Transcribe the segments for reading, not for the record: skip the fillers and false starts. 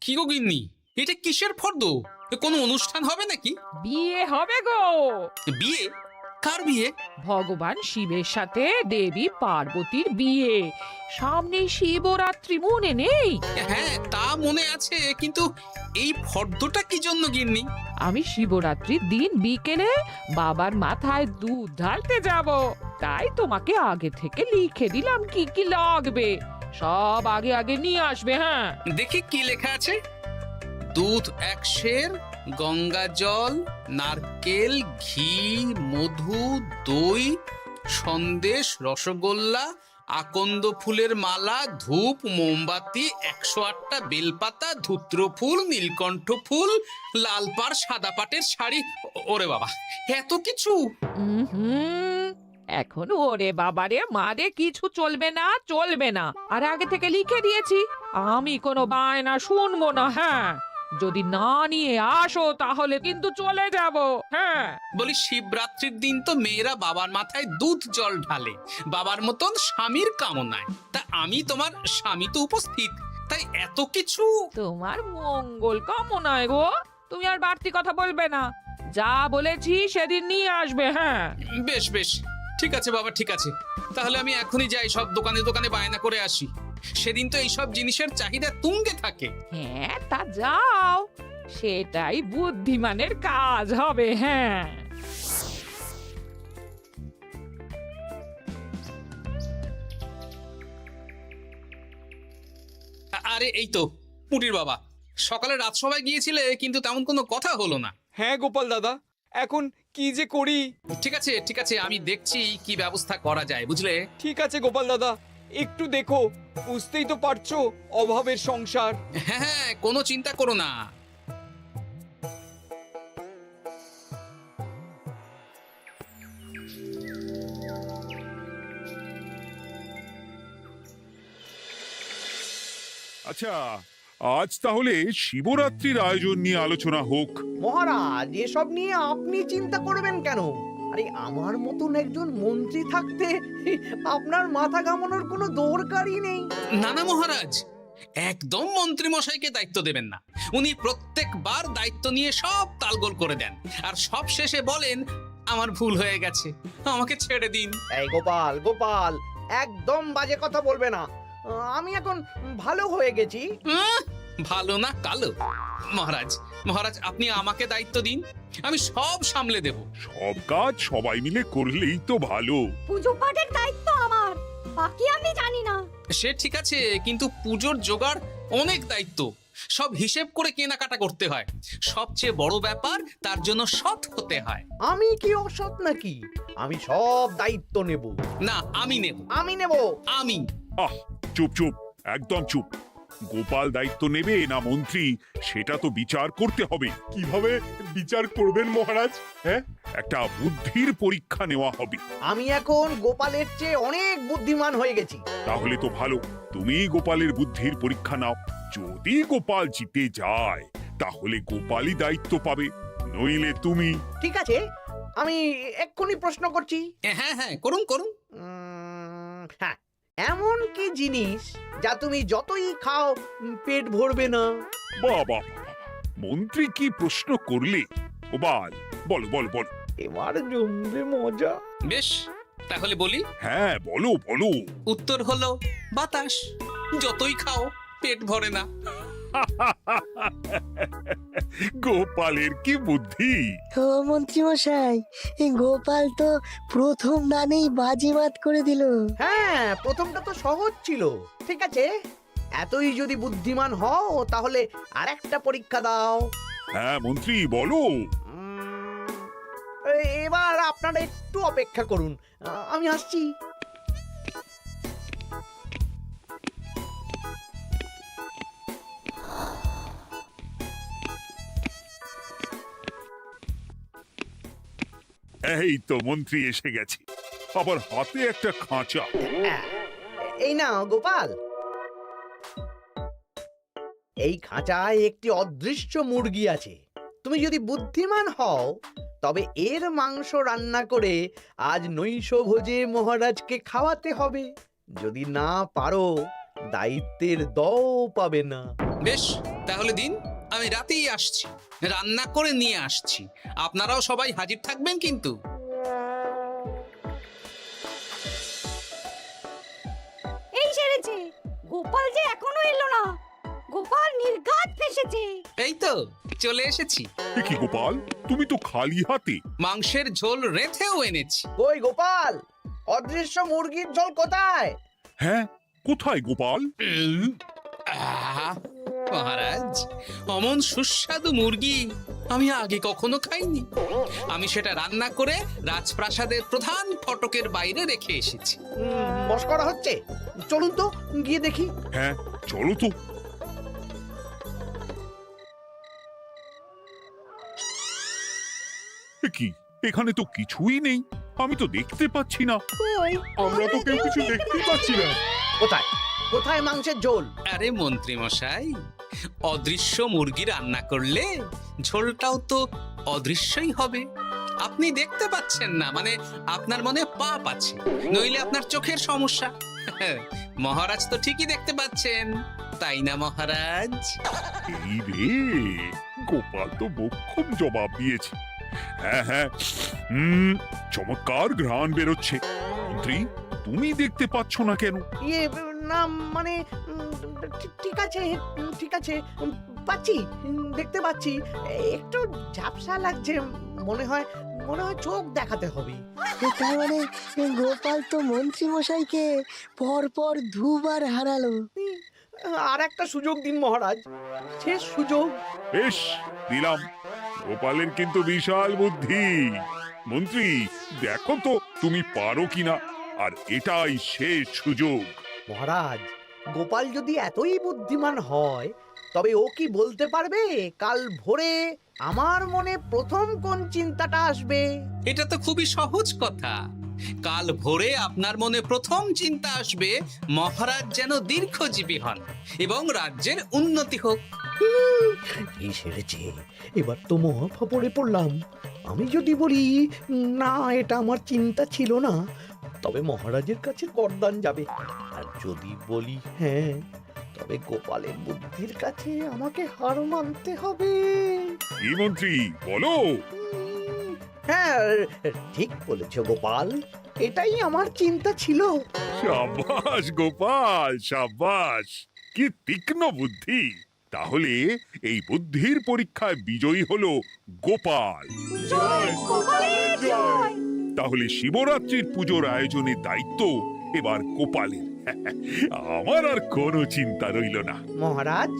কি গো গিন্নি, এটা কিসের ফর্দ? কোনো অনুষ্ঠান হবে নাকি? বিয়ে হবে গো। বিয়ে? কার বিয়ে? ভগবান শিবের সাথে দেবী পার্বতীর বিয়ে। সামনেই শিবরাত্রি, মনে নেই? হ্যাঁ, তা মনে আছে, কিন্তু এই ফর্দটা কি জন্য গিন্নি? আমি শিবরাত্রির দিন বিকেলে বাবার মাথায় দুধ ঢালতে যাব, তাই তোমাকে আগে থেকে লিখে দিলাম কি কি লাগবে। সব আগে আগে নিয়ে আসবে। হ্যাঁ, দেখি কি লেখা আছে। দুধ 1 সের, গঙ্গা জল, নারকেল, ঘি, মধু, দই, সন্দেশ, রসগোল্লা, আকন্দ ফুলের মালা, ধূপ, মোমবাতি, 108টা বেলপাতা, ধূত্র ফুল, নীলকণ্ঠ ফুল, লাল পাড় সাদা পাটের শাড়ি। ওরে বাবা, এত কিছু! হুম, এখন ওরে বাবারে মারে কিছু চলবে না, চলবে না। আর আগে থেকে লিখে দিয়েছি, আমি কোনো বায়না শুনবো না। হ্যাঁ, যদি না নিয়ে আসো তাহলে কিন্তু চলে যাব। হ্যাঁ, বলি, শিবরাত্রির দিন তো মেয়েরা বাবার মাথায় দুধ জল ঢালে বাবার মতন স্বামীর কামনায়। তা আমি তোমার স্বামী তো উপস্থিত, তাই এত কিছু। তোমার মঙ্গল কামনায় গো। তুমি আর বাড়তি কথা বলবে না, যা বলেছি সেদিন নিয়ে আসবে। হ্যাঁ, বেশ বেশ, ঠিক আছে বাবা, ঠিক আছে। তাহলে আমি এখনই যাই, সব দোকানে দোকানে বায়না করে আসি। সেদিন তো এইসব জিনিসের চাহিদা তুঙ্গে থাকে। হ্যাঁ, তা যাও, সেটাই বুদ্ধিমানের কাজ হবে। হ্যাঁ, আরে এই তো পুটির বাবা, সকালে রাজসভায় গিয়েছিলে কিন্তু তেমন কোনো কথা হলো না। হ্যাঁ গোপাল দাদা, এখন কি যে করি। ঠিক আছে ঠিক আছে, আমি দেখছি কি ব্যবস্থা করা যায়, বুঝলে। ঠিক আছে গোপাল দাদা, একটু দেখো, বুঝতেই তো পারছো অভাবের সংসার। হ্যাঁ হ্যাঁ, কোনো চিন্তা করো না। আচ্ছা, আজ তাহলে শিবরাত্রির আয়োজন নিয়ে আলোচনা হোক। মহারাজ, এসব নিয়ে আপনি চিন্তা করবেন কেন? আরে আমার মতন একজন মন্ত্রী থাকতে আপনার মাথা ঘামানোর কোনো দরকারই নেই। না না মহারাজ, একদম মন্ত্রী মশাইকে দায়িত্ব দেবেন না। উনি প্রত্যেকবার দায়িত্ব নিয়ে সব তালগোল করে দেন, আর সব শেষে বলেন আমার ভুল হয়ে গেছে, আমাকে ছেড়ে দিন। এই গোপাল গোপাল, একদম বাজে কথা বলবে না। আমি এখন ভালো হয়ে গেছি। ভালো না কালো? মহারাজ মহারাজ, আপনি আমাকে দায়িত্ব দিন, আমি সব সামলে দেব। সব কাজ সবাই মিলে করলেই তো ভালো। পুজো পাঠের দায়িত্ব আমার, বাকি আমি জানি না। সে ঠিক আছে, কিন্তু পুজোর জোগাড় অনেক দায়িত্ব, সব হিসেব করে কেনাকাটা করতে হয়। সবচেয়ে বড় ব্যাপার, তার জন্য সৎ হতে হয়। আমি কি অসৎ নাকি? আমি সব দায়িত্ব নেব। না, আমি নেব। আমি নেব। আমি। আহ, চুপ চুপ, একদম চুপ। গোপাল দায়িত্ব নেবে না মন্ত্রী, সেটা তো বিচার করতে হবে। কিভাবে বিচার করবেন মহারাজ? হ্যাঁ, একটা বুদ্ধির পরীক্ষা নেওয়া হবে। আমি এখন গোপালের চেয়ে অনেক বুদ্ধিমান হয়ে গেছি। তাহলে তো ভালো, তুমি গোপালের বুদ্ধির পরীক্ষা নাও। যদি গোপাল জিতে যায় তাহলে গোপালই দায়িত্ব পাবে, নইলে তুমি। ঠিক আছে, আমি এক্ষুনি প্রশ্ন করছি। হ্যাঁ হ্যাঁ, করুন করুন। হ্যাঁ, এমন কি জিনিস যা তুমি যতই খাও পেট ভরবে না? বাবা, মন্ত্রী কি প্রশ্ন করলে! গোপাল, বলো বলো বলো। এবার জমবে মজা। বেশ, তাহলে বলি। হ্যাঁ, বলো বলো। উত্তর হলো বাতাস। যতই খাও পেট ভরে না। গোপালের কি বুদ্ধি! ও মন্ত্রী মশাই, এই গোপাল তো প্রথম দানেই বাজিমাত করে দিল। হ্যাঁ, প্রথমটা তো সহজ ছিল। ঠিক আছে, এতই যদি বুদ্ধিমান হও তাহলে আরেকটা পরীক্ষা দাও। হ্যাঁ মন্ত্রী, বলো। এবার আপনারা একটু অপেক্ষা করুন, আমি আসছি। এই তো মন্ত্রী এসে গেছে, আবার হাতে একটা খাঁচা। এই নাও গোপাল, এই খাঁচায় একটি অদৃশ্য মুরগি আছে। তুমি যদি বুদ্ধিমান হও তবে এর মাংস রান্না করে আজ নৈশভোজে মহারাজকে খাওয়াতে হবে। যদি না পারো, দায়িত্বের দও পাবে না। বেশ, তাহলে দিন, আমি রাতেই আসছি, রান্না করে নিয়ে আসছি। আপনারাও সবাই হাজির থাকবেন কিন্তু। এই সেরেছে, গোপাল যে এখনো এলো না। গোপাল নির্ঘাত ফেসেছে। এই তো চলে এসেছি। এ কি গোপাল, তুমি তো খালি হাতে। মাংসের ঝোল রেঁধেও এনেছি। কই গোপাল, অদৃশ্য মুরগির ঝোল কোথায়? হ্যাঁ, কোথায় গোপাল? আহ, মহারাজ, অমন সুস্বাদু মুরগি আমি আগে কখনো খাইনি। আমি সেটা রান্না করে রাজপ্রাসাদের প্রধান ফটকের বাইরে রেখে এসেছি। মস্করা হচ্ছে? চলুন তো গিয়ে দেখি। হ্যাঁ, চলো তো। এ কি, এখানে তো কিছুই নেই, আমি তো দেখতে পাচ্ছি না। আমরা তো কেউ কিছু দেখতেই পাচ্ছি না। কোথায় কোথায় মাংসের ঝোল? আরে মন্ত্রী মশাই, অদৃশ্য মুরগি রান্না করলে ঝোলটাও তো অদৃশ্যই হবে। আপনি দেখতে পাচ্ছেন না, মানে আপনার মনে পাপ আছে, নইলে আপনার চোখের সমস্যা। মহারাজ তো ঠিকই দেখতে পাচ্ছেন, তাই না মহারাজ? এই রে, গোপাল তো মোক্ষম জবাব দিয়েছে। হ্যাঁ হ্যাঁ, চমৎকার ঘ্রাণ বেরোচ্ছে। মন্ত্রী, তুমি দেখতে পাচ্ছ না কেন? ইয়ে না মানে ঠিক আছে ঠিক আছে, পাচ্ছি, দেখতে পাচ্ছি। একটু ঝাপসা লাগছে, মনে হয় চোখ দেখাতে হবে। তার মানে গোপাল তো মন্ত্রী মশাইকে পরপর দুবার হারালো। আর একটা সুযোগ দিন মহারাজ, শেষ সুযোগ। বেশ, দিলাম। গোপালের কিন্তু বিশাল বুদ্ধি। মন্ত্রী, দেখো তো তুমি পারো কিনা, আর এটাই শেষ সুযোগ। মহারাজ, গোপাল যদি এতই বুদ্ধিমান হয়, তবে ও কি বলতে পারবে কাল ভোরে আমার মনে প্রথম কোন চিন্তাটা আসবে? এটা তো খুবই সহজ কথা। কাল ভোরে আপনার মনে প্রথম চিন্তা আসবে মহারাজ যেন দীর্ঘজীবী হন এবং রাজ্যের উন্নতি হোক। এই সেরেছে, এবার তো মহা ফাপড়ে পড়লাম। আমি যদি বলি না, এটা আমার চিন্তা ছিল না, তবে মহারাজের কাছে গর্দান যাবে। আর যদি বলি হ্যাঁ, তবে গোপালের বুদ্ধির কাছে আমাকে হার মানতে হবে। কি মন্ত্রী, বলো। হ্যাঁ, ঠিক বলেছ গোপাল, এটাই আমার চিন্তা ছিল। সাবাস গোপাল, সাবাস, কি তীক্ষ্ণ বুদ্ধি। তাহলে এই বুদ্ধির পরীক্ষায় বিজয়ী হলো গোপাল। জয় গোপালের জয়। তাহলে শিবরাত্রির পুজোর আয়োজনের দায়িত্ব এবার গোপালের। আমার আর কোনো চিন্তা রইল না। মহারাজ,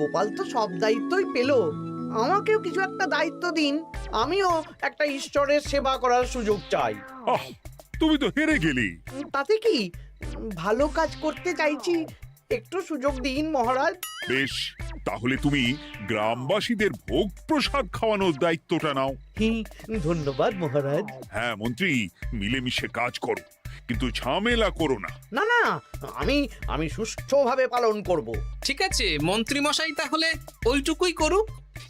গোপাল তো সব দায়িত্বই পেল, আমাকেও কিছু একটা দায়িত্ব দিন। আমিও একটা ঈশ্বরের সেবা করার সুযোগ চাই। আহ, তুমি তো হেরে গেলে। তাতে কি, ভালো কাজ করতে চাইছি, একটু সুযোগ দিন মহারাজ। বেশ, তাহলে তুমি গ্রামবাসীদের ভোগ প্রসাদ খাওয়ানোর দায়িত্বটা নাও। ধন্যবাদ মহারাজ। হ্যাঁ মন্ত্রী, মিলেমিশে কাজ করো, কিন্তু ঝামেলা করো না। না না, আমি সুষ্ঠুভাবে পালন করব। ঠিক আছে মন্ত্রী মশাই, তাহলে ওইটুকুই করুক,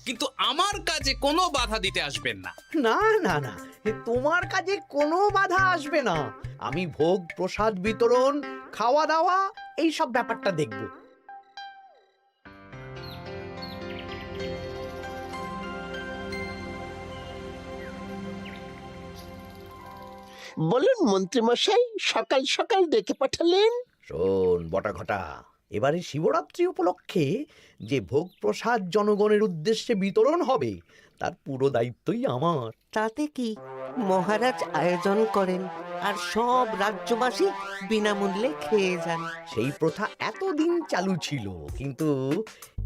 কিন্তু আমার কাজে কোনো বাধা দিতে আসবেন না। না না না, তোমার কাজে কোনো বাধা আসবে না। আমি ভোগ প্রসাদ বিতরণ, খাওয়া দাওয়া, এই সব ব্যাপারটা দেখব। বলুন মন্ত্রী মশাই, সকাল সকাল ডেকে পাঠালেন। শোন বটা ঘটা, এবারে শিবরাত্রি উপলক্ষে যে ভোগ প্রসাদ জনগণের উদ্দেশ্যে বিতরণ হবে, তার পুরো দায়িত্বই আমার। তাতে কি, মহারাজ আয়োজন করেন আর সব রাজ্যবাসী বিনামূল্যে খেয়ে যান। সেই প্রথা এতদিন চালু ছিল, কিন্তু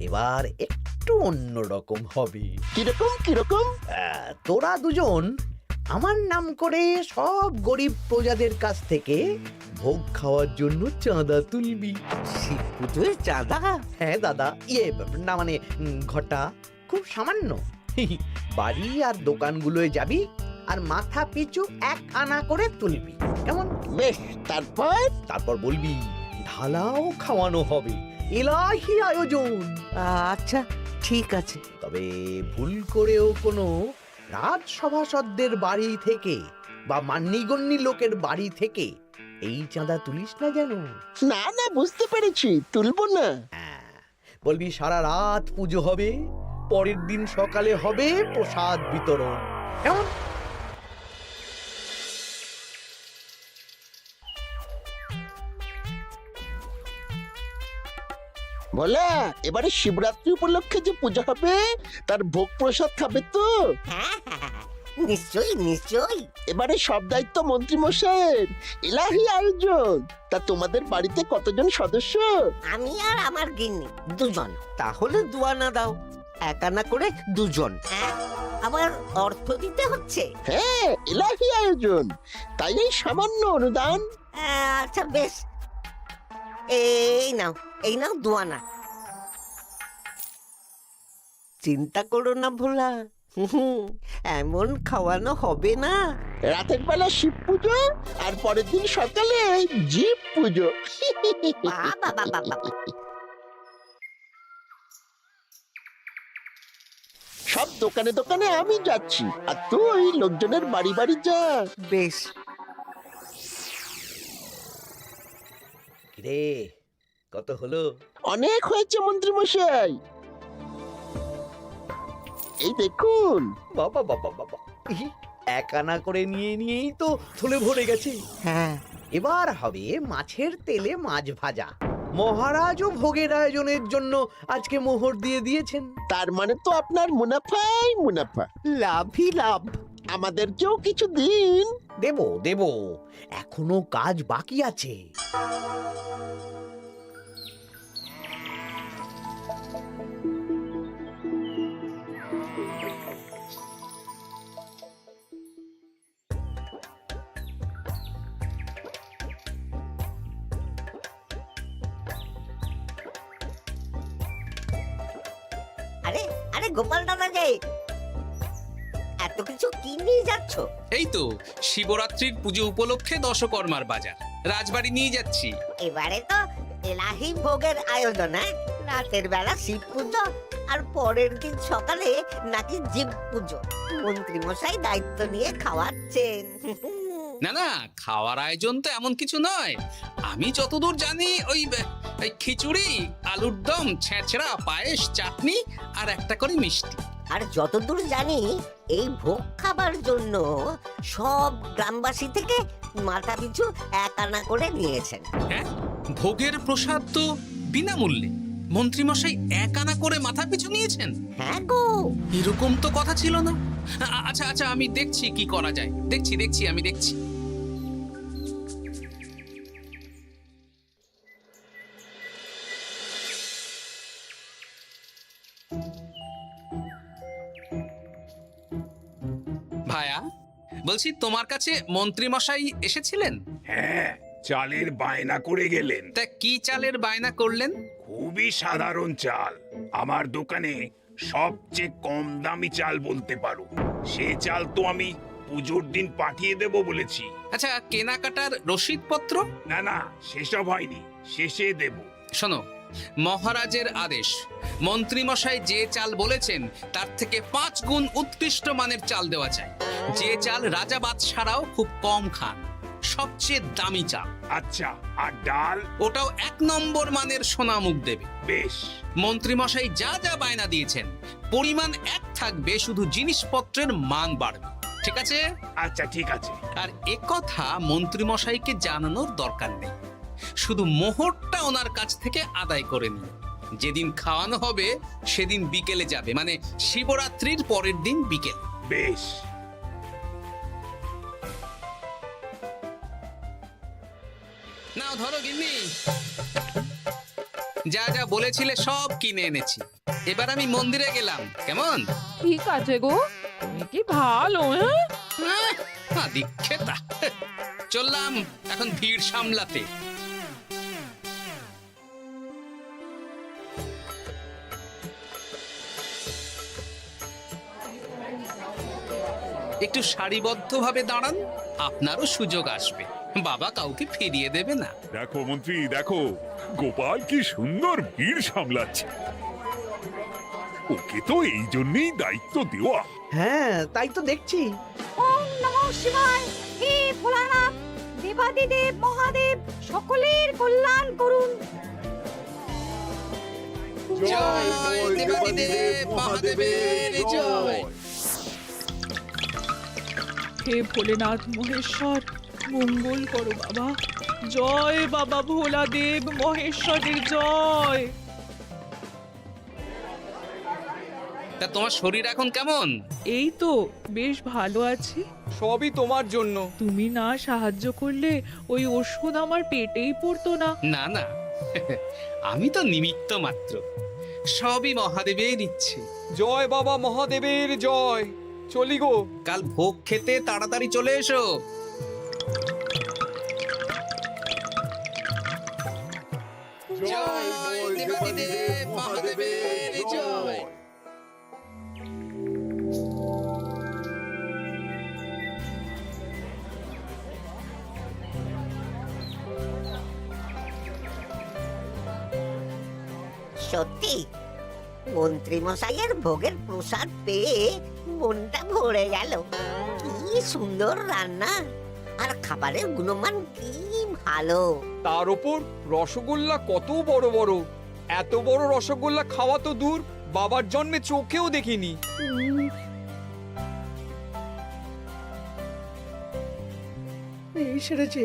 এবার একটু অন্যরকম হবে। কিরকম কিরকম? তোরা দুজন আমার নাম করে সব গরিব প্রজাদের কাছ থেকে ভোগ খাওয়ার জন্য চাঁদা তুলবি। শিব পুজোর চাঁদা? হ্যাঁ দাদা, না মানে ঘটা, খুব সামান্য। বাড়ি আর দোকানগুলোয় যাবি আর মাথা পিছু 1 আনা করে তুলবি, কেমন? বেশ, তারপর বলবি ঢালাও খাওয়ানো হবে, এলাহি আয়োজন। আচ্ছা ঠিক আছে। তবে ভুল করেও কোনো রাজসভাসদদের বাড়ি থেকে বা মান্যিগণ্যি লোকের বাড়ি থেকে এই চাঁদা তুলিস না যেন। না না, বুঝতে পেরেছি, তুলবো না। বলবি সারা রাত পুজো হবে, পরের দিন সকালে হবে প্রসাদ বিতরণ। কেমন? বলা, এবারে শিবরাত্রি উপলক্ষে যে পূজা হবে তার ভোগ প্রসাদ খাবে তো? হ্যাঁ হ্যাঁ, নিশ্চয়ই নিশ্চয়ই। এবারে সব দায়িত্ব মন্ত্রী মশাইয়ের, এলাহি আয়োজন। তা তোমাদের বাড়িতে কতজন সদস্য? আমি আর আমার গিন্নি দুজন। তাহলে দুয়ানা দাও, এক আনা করে দুজন। আবার অর্থ দিতে হচ্ছে? হ্যাঁ, এলাহি আয়োজন, তাই এই সামান্য অনুদান। আচ্ছা বেশ, এই নাও দুয়ানা। চিন্তা করো না ভোলা, এমন খাওয়ানো হবে না। রাতের বেলা শিব পুজো আর পরের দিন সকালে জীব পুজো। বাবা বাবা বাবা, সব দোকানে দোকানে আমি যাচ্ছি, আর তুই লোকজনের বাড়ি বাড়ি যা। বেশ। রে, কত হলো? অনেক হয়েছে মন্ত্রী মশাই, এই দেখুন। বাবা বাবা বাবা, এক আনা করে নিয়েই তো থলে ভরে গেছে। হ্যাঁ, এবার হবে মাছের তেলে মাছ ভাজা। মহারাজও ভোগের আয়োজনের জন্য আজকে মোহর দিয়ে দিয়েছেন। তার মানে তো আপনার মুনাফাই মুনাফা, লাভই লাভ। আমাদেরকেও কিছু দিন। দেব দেব, এখনো কাজ বাকি আছে। আরে আরে গোপাল দাদা যে, এত কিছু কি নিয়ে যাচ্ছ? এই তো শিবরাত্রির পুজো উপলক্ষে দশকর্মার বাজার রাজবাড়ি নিয়ে যাচ্ছি। এবারে তো এলাহি ভোগের আয়োজন, হ্যাঁ? রাতের বেলা শিব পুজো আর পরের দিন সকালে নাকি জীব পুজো। মন্ত্রী মশাই দায়িত্ব নিয়ে খাওয়াচ্ছেন। না না, খাওয়ার আয়োজন তো এমন কিছু নয়। আমি যতদূর জানি ওই খিচুড়ি, আলুর দম, ছেঁচড়া, পায়েস, চাটনি আর একটা করে মিষ্টি। আর যতদূর জানি এই ভোগ খাবার জন্য সব গ্রামবাসী থেকে মাথা পিছু এক আনা করে নিয়েছেন। হ্যাঁ, ভোগের প্রসাদ তো বিনামূল্যে। মন্ত্রীমশাই এক আনা করে মাথা পিছু নিয়েছেন? হ্যাঁ গো, এরকম তো কথা ছিল না। আচ্ছা আচ্ছা, আমি দেখছি কি করা যায়। দেখছি আমি দেখছি। ভায়া, বলছি তোমার কাছে মন্ত্রীমশাই এসেছিলেন? হ্যাঁ, চালের বায়না করে গেলেন। তা কি চালের বায়না করলেন? খুবই সাধারণ চাল, আমার দোকানে সবচেয়ে কম দামি চাল বলতে পারো। সে চাল তো আমি পুজোর দিন পাঠিয়ে দেব বলেছি। আচ্ছা, কেনাকাটার রসিদপত্র? না না, সেসব হয়নি, শেষে দেব। শোনো, মহারাজের আদেশ, মন্ত্রীমশাই যে চাল বলেছেন তার থেকে 5 গুণ উৎকৃষ্ট মানের চাল দেওয়া চাই। যে চাল রাজা বাদশারাও খুব কম খান, সবচেয়ে দামি চাল। আচ্ছা, আর ডাল? ওটাও 1 নম্বর মানের সোনামুখ দেবে। বেশ। মন্ত্রীমশাই যা যা বায়না দিয়েছেন পরিমাণ এক থাকবে, শুধু জিনিসপত্রের মান বাড়বে। ঠিক আছে? আচ্ছা ঠিক আছে। আর একথা মন্ত্রীমশাইকে জানানোর দরকার নেই, শুধু মোহরটা ওনার কাছ থেকে আদায় করে নিন। যেদিন খাওয়ানো হবে সেদিন বিকেলে যাবে, মানে শিবরাত্রির পরের দিন বিকেল। বেশ। নাও ধরো গিন্নি, যা যা বলেছিলে সব কিনে এনেছি। এবার আমি মন্দিরে গেলাম, কেমন? ঠিক আছে গো, তুমি কি ভালো, হ্যাঁ? দীক্ষেতা। চললাম এখন ভিড় সামলাতে। একটু সারিবদ্ধভাবে দাঁড়ান, আপনারও সুযোগ আসবে। বাবা কাউকে ফিরিয়ে দেবে না। দেখো মন্ত্রী, দেখো গোপাল কি সুন্দর ভিড় সামলাচ্ছে। ওকে তো এই জন্যই দায়িত্ব দেওয়া। হ্যাঁ, তাই তো দেখছি। ওম নমঃ শিবায়। হে ভোলানাথ, দেবাদিদেব মহাদেব সকলের কল্যাণ করুন। জয় দেবাদিদেব মহাদেবের জয়। হে ভোলেনাথ মহেশ্বর, মঙ্গল করো বাবা। জয় বাবা ভোলাদেব মহেশ্বরের জয়। তা তোমার শরীর এখন কেমন? এই তো বেশ ভালো আছি। সবই তোমার জন্য। তুমি না সাহায্য করলে ওই ওষুধ আমার পেটেই পড়তো না। না না, আমি তো নিমিত্ত মাত্র, সবই মহাদেবের ইচ্ছে। জয় বাবা মহাদেবের জয়। চলি গো। কাল ভোগ খেতে তাড়াতাড়ি চলে এসো। জয় দেবাদিদেব মহাদেবের জয়। সত্যি মন্ত্রী মশাইয়ের ভোগের প্রসাদ পেয়ে মনটা ভরে গেল। কি সুন্দর রান্না, আর খাবারের গুণমান কি ভালো। তার উপর রসগোল্লা কত বড় বড়। এত বড় রসগোল্লা খাওয়া তো দূর, বাবার জন্মে চোখেও দেখিনি। এই সেরেছে।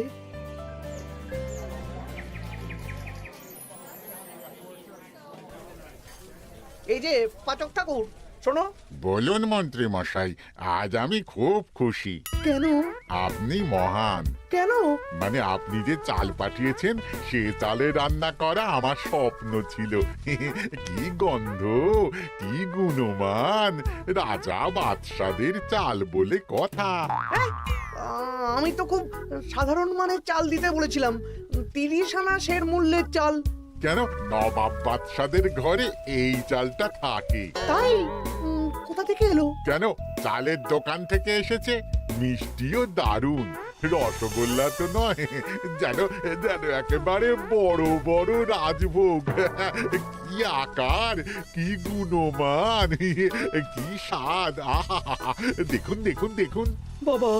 এই যে পাচক ঠাকুর, শোনো। বলুন মন্ত্রী মশাই, আজ আমি খুব খুশি। কেন? আপনি মহান। কেন? মানে আপনি যে চাল পাঠিয়েছেন সে চালে রান্না করা আমার স্বপ্ন ছিল। কি গন্ধ, কি গুণমান, রাজা বাদশাদের চাল বলে কথা। আমি তো খুব সাধারণ মানের চাল দিতে বলেছিলাম, 30 আনা শের মূল্যের চাল। কেন, নবাব বাদশাদের ঘরে এই চালটা থাকে। তাই? কোথা থেকে এলো? কেন, চালের দোকান থেকে এসেছে। মিষ্টিও দারুণ, রসগোল্লা তো নয়, যেন যেন একেবারে বড় বড় রাজভোগ। কি আকার, কি গুণমান, কি স্বাদ। আহা, দেখুন দেখুন দেখুন। বাবা,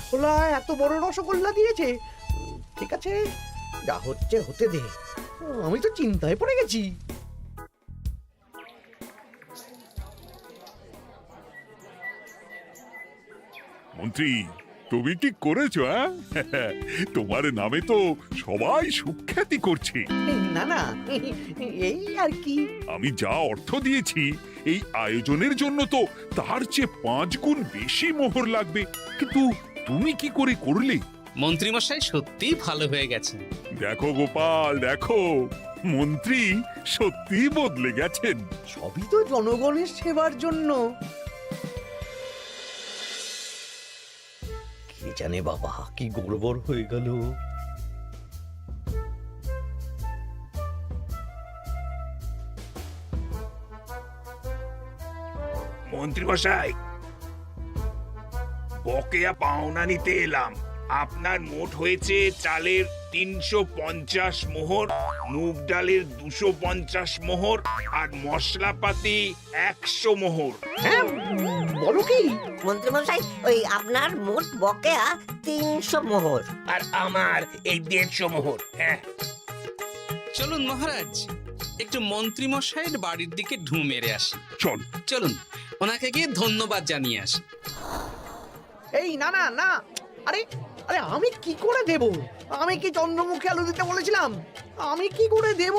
ভোলা এত বড় রসগোল্লা দিয়েছে। ঠিক আছে, যা হচ্ছে হতে দে। আমি তো চিন্তায় পড়ে গেছি। মন্ত্রী, তুমি কি করেছো? তোমার নামে তো সবাই সুখ্যাতি করছে। না না, এই আর কি। আমি যা অর্থ দিয়েছি এই আয়োজনের জন্য তো তার চেয়ে 5 গুণ বেশি মোহর লাগবে, কিন্তু তুমি কি করে করলে? মন্ত্রীমশাই সত্যিই ভালো হয়ে গেছেন। দেখো গোপাল, দেখো মন্ত্রী সত্যি বদলে গেছেন। সবই তো জনগণের সেবার জন্য। কে জানে বাবা, কি গড়বড় হয়ে গেল। মন্ত্রী মশাই, বকেয়া পাওনা নিতে এলাম। আপনার মোট হয়েছে চালের 350 মোহর, মুগ ডালের 250 মোহর, আর মশলাপাতি 100 মোহর। হ্যাঁ, বলো কি? মন্ত্রী মশাই, ওই আপনার মোট বকেয়া 300 মোহর। আর আমার এই 150 মোহর। হ্যাঁ, চলুন মহারাজ, একটু মন্ত্রীমশাইয়ের বাড়ির দিকে ঢু মেরে আসি। চল। চলুন, ওনাকে গিয়ে ধন্যবাদ জানিয়ে আসি। এই না না না, আরে আরে আমি কি করে দেব? আমি কি চন্দ্রমুখী আলু দিতে বলেছিলাম? আমি কি করে দেব?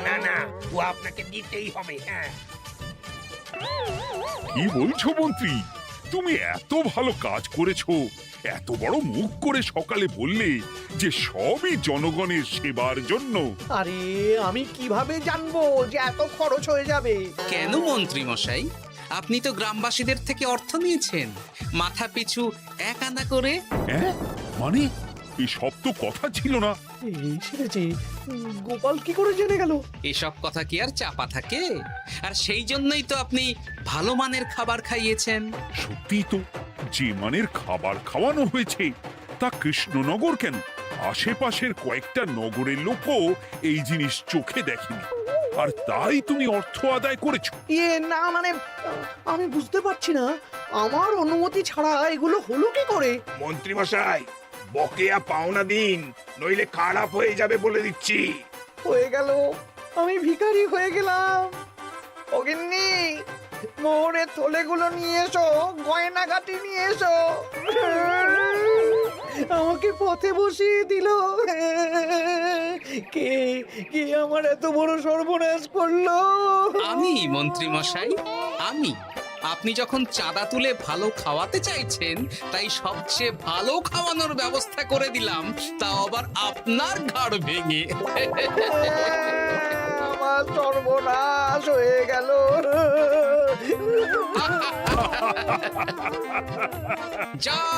না না, ও আপনাকে দিতেই হবে। হ্যাঁ, কি বলছো মন্ত্রী? তুমি এত ভালো কাজ করেছো, এত বড় মুখ করে সকালে বললে যে সবই জনগণের সেবার জন্য। আরে আমি কিভাবে জানবো যে এত খরচ হয়ে যাবে? কেন মন্ত্রীমশাই, আপনি তো গ্রামবাসীদের থেকে অর্থ নিয়েছেন, মাথা পিছু 1 আনা করে। হ্যাঁ, মানে এসব তো কথা ছিল না। এই সেরেছে, গোপাল কি করে জেনে গেল? এসব কথা কি আর চাপা থাকে? আর সেই জন্যই তো আপনি ভালো মানের খাবার খাইয়েছেন। সত্যি তো, যে মানের খাবার খাওয়ানো হয়েছে তা কৃষ্ণনগর কেন, আশেপাশের কয়েকটা নগরের লোকও এই জিনিস চোখে দেখেনি, আর তাই তুমি অর্থ আদায় করেছো। না মানে, আমি বুঝতে পারছি না, আমার অনুমতি ছাড়া এগুলো হলো কি করে? মন্ত্রী মশাই, বকেয়া পাওনা দিন, নইলে খারাপ হয়ে যাবে বলে দিচ্ছি। হয়ে গেল, আমি ভিখারি হয়ে গেলাম। অগিন্নি, মোহরের থলেগুলো নিয়ে এসো, গয়নাগাটি নিয়ে এসো। আমাকে পথে বসিয়ে দিল। কে কে আমার এত বড় সর্বনাশ করলো? আমি মন্ত্রী মশাই, আমি। আপনি যখন চাঁদা তুলে ভালো খাওয়াতে চাইছেন, তাই সবচেয়ে ভালো খাওয়ানোর ব্যবস্থা করে দিলাম, তাও আবার আপনার ঘাড় ভেঙে। আমার সর্বনাশ হয়ে গেল। জয়